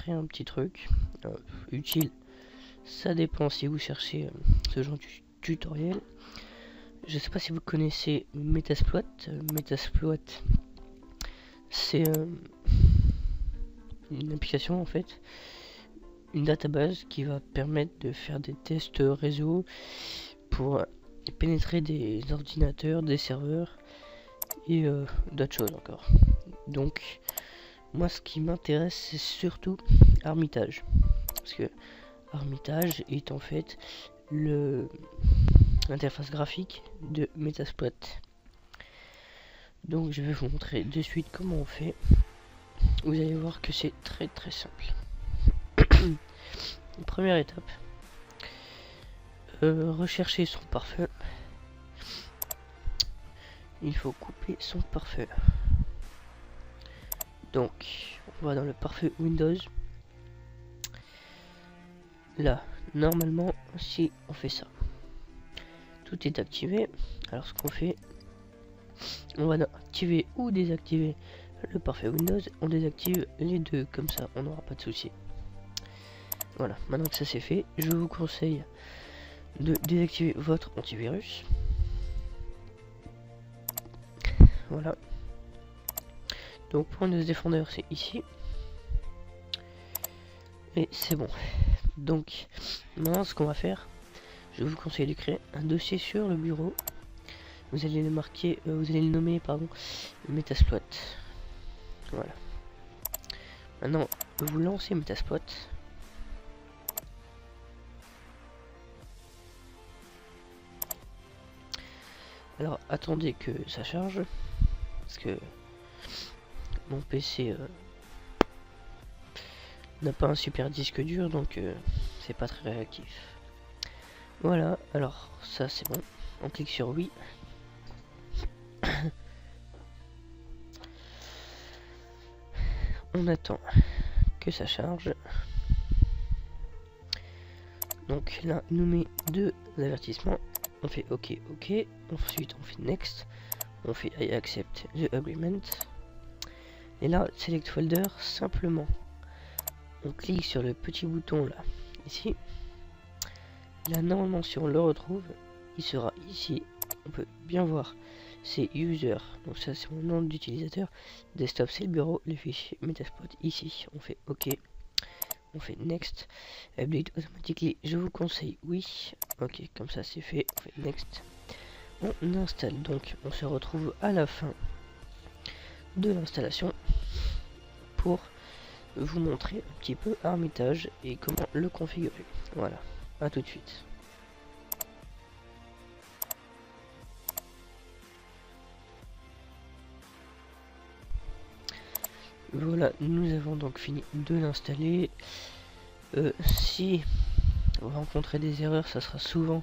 montrer un petit truc utile. Ça dépend si vous cherchez ce genre de tutoriel. Je sais pas si vous connaissez Metasploit. Metasploit, c'est une application en fait, une database qui va permettre de faire des tests réseau pour pénétrer des ordinateurs, des serveurs et d'autres choses encore. Donc moi ce qui m'intéresse c'est surtout Armitage, parce que Armitage est en fait l'interface graphique de Metasploit. Donc je vais vous montrer de suite comment on fait. Vous allez voir que c'est très très simple. Première étape, rechercher son pare-feu. Il faut couper son pare-feu. Donc on va dans le pare-feu Windows. Là, normalement, si on fait ça, tout est activé. Alors ce qu'on fait, on va activer ou désactiver le pare-feu Windows. On désactive les deux, comme ça on n'aura pas de souci. Voilà, maintenant que ça c'est fait, je vous conseille de désactiver votre antivirus. Voilà. Donc pour Windows Defender c'est ici. Et c'est bon. Donc maintenant ce qu'on va faire, je vous conseille de créer un dossier sur le bureau. Vous allez le marquer, vous allez le nommer pardon, Metasploit. Voilà. Maintenant vous lancez Metasploit. Alors attendez que ça charge, parce que mon PC n'a pas un super disque dur, donc c'est pas très réactif. Voilà, alors ça c'est bon. On clique sur oui. On attend que ça charge. Donc là, il nous met deux avertissements. On fait OK, OK. Ensuite, on fait Next. On fait I accept the agreement. Et là, Select Folder, simplement. On clique sur le petit bouton là, ici. Là, normalement, si on le retrouve, il sera ici. On peut bien voir. C'est User. Donc ça, c'est mon nom d'utilisateur. Desktop, c'est le bureau. Le fichier Metasploit, ici. On fait OK. On fait Next. Update automatically. Je vous conseille oui. Ok, comme ça c'est fait. On fait Next. On installe. Donc on se retrouve à la fin de l'installation pour vous montrer un petit peu Armitage et comment le configurer. Voilà. À tout de suite. Voilà, nous avons donc fini de l'installer. Si vous rencontrez des erreurs, ça sera souvent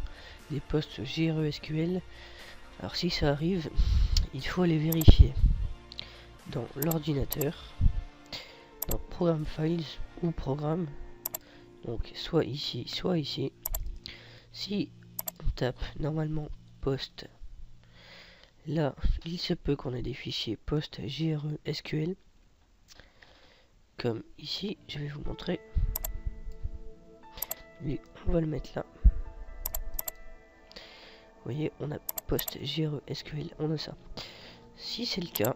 des postes GRE-SQL. Alors si ça arrive, il faut les vérifier dans l'ordinateur, dans Program Files ou Programme. Donc soit ici, soit ici. Si on tape normalement post, là il se peut qu'on ait des fichiers post GRE-SQL. Comme ici, je vais vous montrer. Lui, on va le mettre là. Vous voyez, on a post GRE-SQL, on a ça. Si c'est le cas,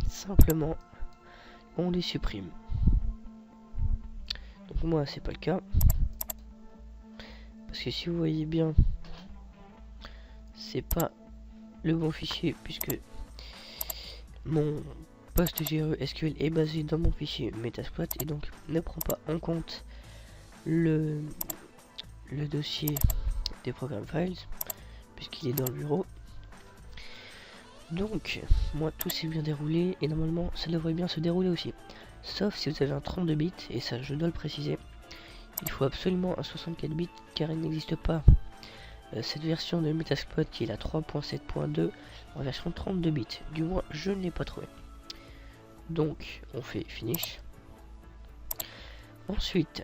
simplement, on les supprime. Donc moi, c'est pas le cas. Parce que si vous voyez bien, c'est pas le bon fichier, puisque mon post GRE-SQL est basé dans mon fichier Metasploit et donc ne prend pas en compte le dossier des Program Files puisqu'il est dans le bureau. Donc moi tout s'est bien déroulé et normalement ça devrait bien se dérouler aussi, sauf si vous avez un 32 bits, et ça je dois le préciser, il faut absolument un 64 bits car il n'existe pas cette version de Metasploit qui est la 3.7.2 en version 32 bits, du moins je ne l'ai pas trouvé. Donc on fait finish. Ensuite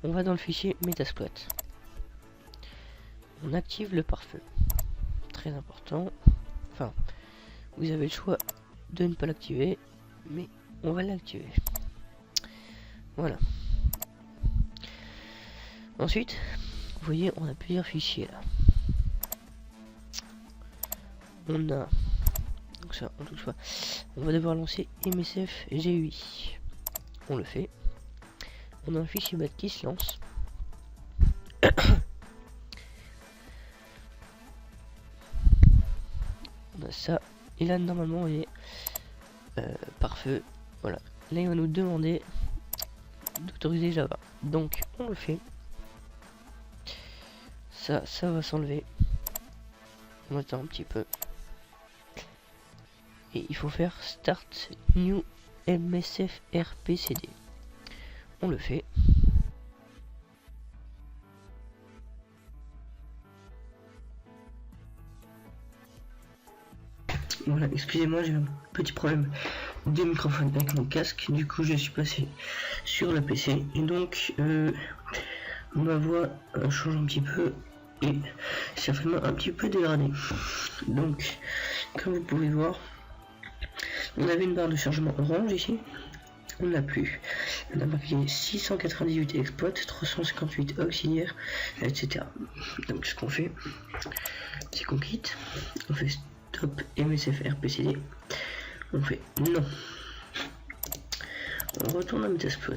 on va dans le fichier Metasploit. On active le pare-feu. Très important. Enfin, vous avez le choix de ne pas l'activer, mais on va l'activer. Voilà. Ensuite, vous voyez, on a plusieurs fichiers là. On a, donc ça, on touche pas. On va devoir lancer MSF GUI. On le fait. On a un fichier bat qui se lance. On a ça. Et là, normalement, il est parfait. Voilà. Là, il va nous demander d'autoriser Java. Donc, on le fait. Ça va s'enlever. On attend un petit peu. Et il faut faire Start New MSF RPCD. On le fait. Voilà, excusez-moi, j'ai un petit problème de microphone avec mon casque. Du coup, je suis passé sur le PC. Et donc, ma voix change un petit peu. Et certainement un petit peu dégradée. Donc, comme vous pouvez voir, on avait une barre de chargement orange ici. On n'a plus. On a marqué 698 exploits, 358 auxiliaires, etc. Donc, ce qu'on fait, c'est qu'on quitte. On fait stop MSF RPCD. On fait non. On retourne à Metasploit.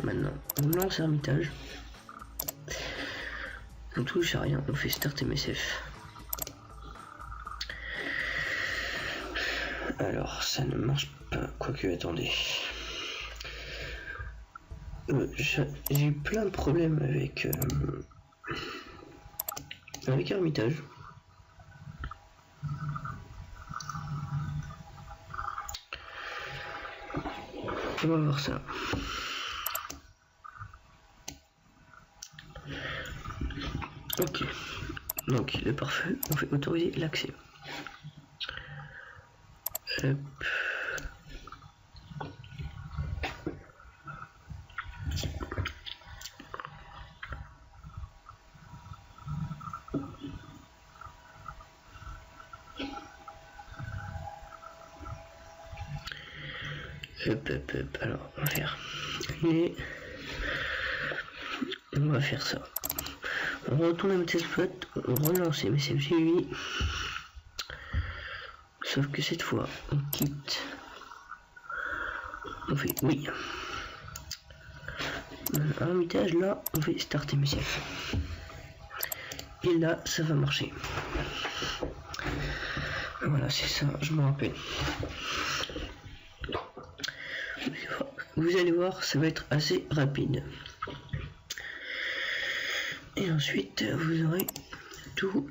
Maintenant, on lance Hermitage. On touche à rien. On fait start MSF. Alors, ça ne marche pas. Quoique, attendez. J'ai eu plein de problèmes avec Hermitage. On va voir ça. Ok. Donc il est parfait. On fait autoriser l'accès. Hop. Hop. Alors, on va faire. Et on va faire ça. On retourne à Metasploit, on relance MSF GUI. Sauf que cette fois, on quitte. On fait oui. Hermitage, là, on fait start MSF. Et là, ça va marcher. Voilà, c'est ça, je me rappelle. Vous allez voir, ça va être assez rapide. Et ensuite, vous aurez tout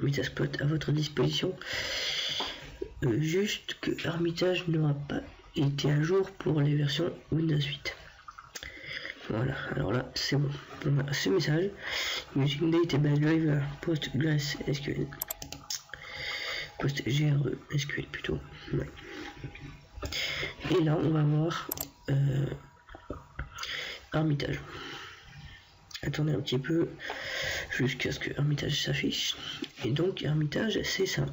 Metasploit à votre disposition. Juste que Hermitage n'aura pas été à jour pour les versions Windows 8. Voilà, alors là, c'est bon. On a ce message. Using Database Driver PostgreSQL. PostgreSQL SQL plutôt. Ouais. Et là, on va voir Hermitage. Attendez un petit peu jusqu'à ce que Hermitage s'affiche. Et donc Hermitage, c'est ça.